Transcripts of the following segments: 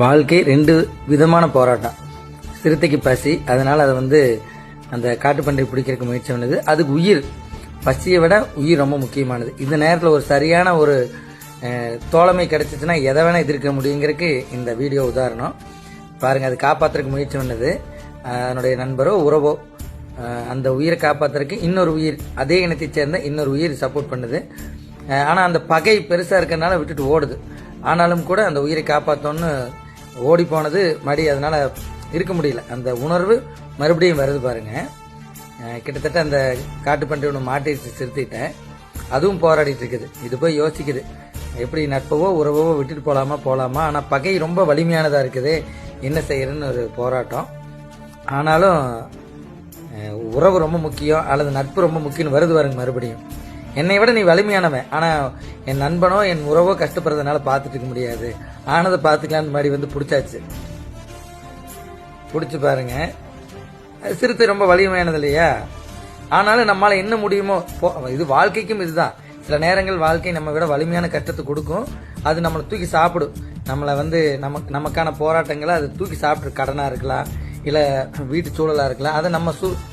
வாழ்க்கை ரெண்டு விதமான போராட்டம். சிறுத்தைக்கு பசி, அதனால அதை அந்த காட்டுப்பன்றை பிடிக்கிறதுக்கு முயற்சி பண்ணது. அதுக்கு உயிர், பசியை விட உயிர் ரொம்ப முக்கியமானது. இந்த நேரத்தில் ஒரு சரியான ஒரு தோழமை கிடைச்சிச்சுன்னா எதை வேணா எதிர்க்க முடியுங்கிறதுக்கு இந்த வீடியோ உதாரணம். பாருங்க, அது காப்பாற்றுறதுக்கு முயற்சி பண்ணது அதனுடைய நண்பரோ உறவோ, அந்த உயிரை காப்பாற்றுறதுக்கு இன்னொரு உயிர், அதே இனத்தை சேர்ந்த இன்னொரு உயிர் சப்போர்ட் பண்ணுது. ஆனால் அந்த பகை பெருசாக இருக்கிறதுனால விட்டுட்டு ஓடுது. ஆனாலும் கூட அந்த உயிரை காப்பாற்றோன்னு ஓடி போனது மடி, அதனால இருக்க முடியல. அந்த உணர்வு மறுபடியும் வருது பாருங்க. கிட்டத்தட்ட அந்த காட்டுப்பன்றி ஒன்று மாட்டிட்டு சிறுத்திட்டேன், அதுவும் போராடிட்டு இருக்குது. இது போய் யோசிக்குது, எப்படி நட்பவோ உறவோ விட்டுட்டு போகலாமா. ஆனால் பகை ரொம்ப வலிமையானதாக இருக்குது, என்ன செய்யறதுன்னு ஒரு போராட்டம். ஆனாலும் உறவு ரொம்ப முக்கியம், அல்லது நட்பு ரொம்ப முக்கியம் வருது பாருங்க மறுபடியும். என்னை விட நீ வலிமையானவன், ஆனால் என் நண்பனோ என் உறவோ கஷ்டப்படுறதுனால பார்த்துட்டு இருக்க முடியாது, ஆனதை பார்த்துக்கலான்னு மாதிரி பிடிச்சாச்சு. பிடிச்சி பாருங்க, சிறுத்தை ரொம்ப வலிமையானது இல்லையா? ஆனாலும் நம்மளால என்ன முடியுமோ, இது வாழ்க்கைக்கும் இதுதான். சில நேரங்கள் வாழ்க்கை நம்ம விட வலிமையான கஷ்டத்தை கொடுக்கும், அது நம்மளை தூக்கி சாப்பிடும். நம்மளை நமக்கான போராட்டங்களை அது தூக்கி சாப்பிட்டு, கடனாக இருக்கலாம், இல்லை வீட்டு சூழலாக இருக்கலாம், அதை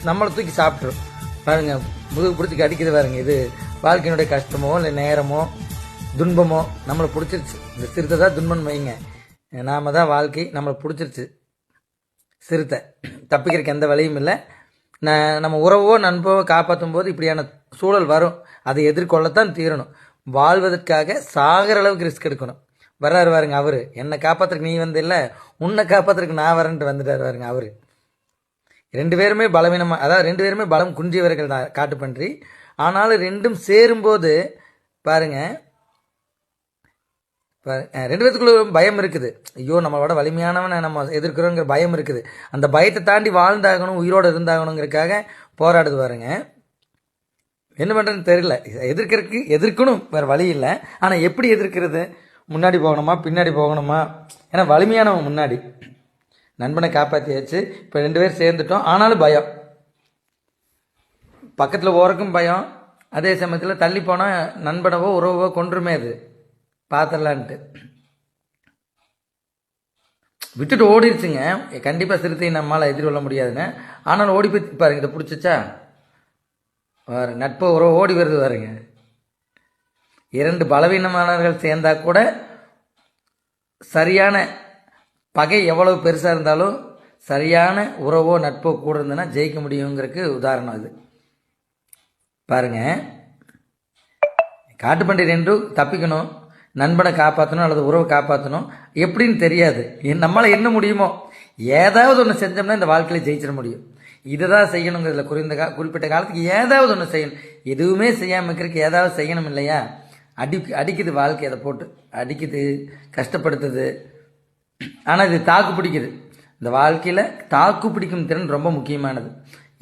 நம்மளை தூக்கி சாப்பிட்ரும் பாருங்க. முதுகு பிடிச்சி அடிக்குது பாருங்க. இது வாழ்க்கையினுடைய கஷ்டமோ இல்லை நேரமோ துன்பமோ நம்மளை பிடிச்சிருச்சு. இந்த சிறுத்தை தான் துன்பம் வைங்க, நாம தான் வாழ்க்கை, நம்மளை பிடிச்சிருச்சு சிறுத்தை. தப்பிக்கிறதுக்கு எந்த வழியும் இல்லை. நம்ம உறவோ நண்பவோ காப்பாற்றும் போது இப்படியான சூழல் வரும், அதை எதிர்கொள்ளத்தான் தீரணும். வாழ்வதற்காக சாகிற அளவுக்கு ரிஸ்க் எடுக்கணும். வர்றாரு பாருங்க அவரு, என்னை காப்பாத்துறதுக்கு நீ இல்லை, உன்னை காப்பாத்துறதுக்கு நான் வரேன்ட்டு வந்துட்டாரு பாருங்க அவரு. ரெண்டு பேருமே பலவீனமா, அதாவது ரெண்டு பேருமே பலம் குன்றியவர்கள் தான் காட்டுப்பன்றி. ஆனாலும் ரெண்டும் சேரும்போது பாருங்க, ரெண்டு பேத்துக்குள்ள பயம் இருக்குது. ஐயோ, நம்மளோட வலிமையானவனை நம்ம எதிர்க்கிறோங்கிற பயம் இருக்குது. அந்த பயத்தை தாண்டி வாழ்ந்தாகணும், உயிரோடு இருந்தாகணுங்கிறதுக்காக போராடுது பாருங்க. என்ன பண்ணுறதுன்னு தெரியல. எதிர்க்கணும், வேறு வழி இல்லை. ஆனால் எப்படி எதிர்க்கிறது? முன்னாடி போகணுமா பின்னாடி போகணுமா? ஏன்னா வலிமையானவன் முன்னாடி, நண்பனை காப்பாற்றியாச்சு, இப்போ ரெண்டு பேர் சேர்ந்துட்டோம். ஆனாலும் பயம், பக்கத்தில் ஓரக்கும் பயம், அதே சமயத்தில் தள்ளி போனால் நண்பனவோ உறவோ கொன்றுமே, அது பார்த்துடலான்ட்டு விட்டுட்டு ஓடிடுச்சுங்க. கண்டிப்பாக சிறுத்தை நம்மளால் எதிர்கொள்ள முடியாதுன்னு. ஆனாலும் ஓடி போய் பாருங்க, இதை பிடிச்சிச்சா நட்பு உறவு ஓடி வருது பாருங்க. இரண்டு பலவீனமானவர்கள் சேர்ந்தா கூட சரியான பகை எவ்வளவு பெருசாக இருந்தாலும் சரியான உறவோ நட்போ கூட இருந்ததுன்னா ஜெயிக்க முடியுங்கிறதுக்கு உதாரணம் இது பாருங்க. காட்டுப்பன்றி ரெண்டும் தப்பிக்கணும், நண்பனை காப்பாற்றணும் அல்லது உறவை காப்பாற்றணும், எப்படின்னு தெரியாது. நம்மளால் என்ன முடியுமோ ஏதாவது ஒன்று செஞ்சோம்னா இந்த வாழ்க்கையில் ஜெயிச்சிட முடியும். இதை தான் செய்யணுங்கிறதுல குறிப்பிட்ட காலத்துக்கு ஏதாவது ஒன்று செய்யணும். எதுவுமே செய்யாமல் இருக்கிறதுக்கு ஏதாவது செய்யணும் இல்லையா? அடிக்குது வாழ்க்கை, அதை போட்டு அடிக்குது, கஷ்டப்படுத்துது. ஆனால் இது தாக்கு பிடிக்குது. இந்த வாழ்க்கையில் தாக்கு பிடிக்கும் திறன் ரொம்ப முக்கியமானது.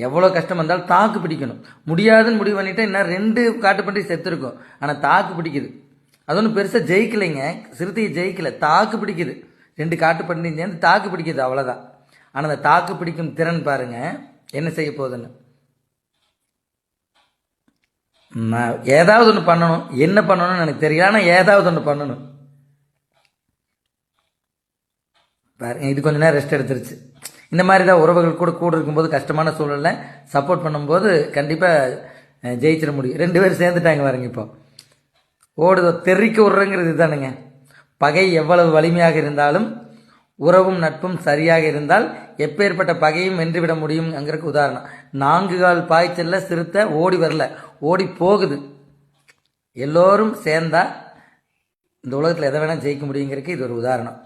எவ்வளோ கஷ்டம் வந்தாலும் தாக்கு பிடிக்கணும். முடியாதுன்னு முடிவு பண்ணிட்டு இன்னும் ரெண்டு காட்டுப்பன்றி செத்துருக்கும், ஆனால் தாக்கு பிடிக்குது. அது ஒன்றும் பெருசாக ஜெயிக்கலைங்க, சிறுத்தையை ஜெயிக்கலை, தாக்கு பிடிக்குது. ரெண்டு காட்டுப்பன்றி சேர்ந்து தாக்கு பிடிக்குது, அவ்வளோதான். ஆனால் அந்த தாக்கு பிடிக்கும் திறன் பாருங்க என்ன செய்ய போகுதுன்னு. ஏதாவது ஒன்று பண்ணணும், என்ன பண்ணணும்னு எனக்கு தெரியல, ஆனால் ஏதாவது ஒன்று பண்ணணும் பாருங்க. இது கொஞ்ச நேரம் ரெஸ்ட் எடுத்துருச்சு. இந்த மாதிரி தான் உறவுகள் கூட இருக்கும்போது கஷ்டமான சூழலில் சப்போர்ட் பண்ணும்போது கண்டிப்பாக ஜெயிச்சிட முடியும். ரெண்டு பேரும் சேர்ந்துட்டாங்க பாருங்க. இப்போ ஓடுதோ தெறிக்க விடுறங்கிறது இதுதானுங்க. பகை எவ்வளவு வலிமையாக இருந்தாலும் உறவும் நட்பும் சரியாக இருந்தால் எப்பேற்பட்ட பகையும் வென்றுவிட முடியும்ங்கிறதுக்கு உதாரணம். 4 கால் பாய்ச்சல்ல சிறுத்தை ஓடி வரல, ஓடி போகுது. எல்லோரும் சேர்ந்தா இந்த உலகத்தில் எதை வேணால் ஜெயிக்க முடியுங்கிறதுக்கு இது ஒரு உதாரணம்.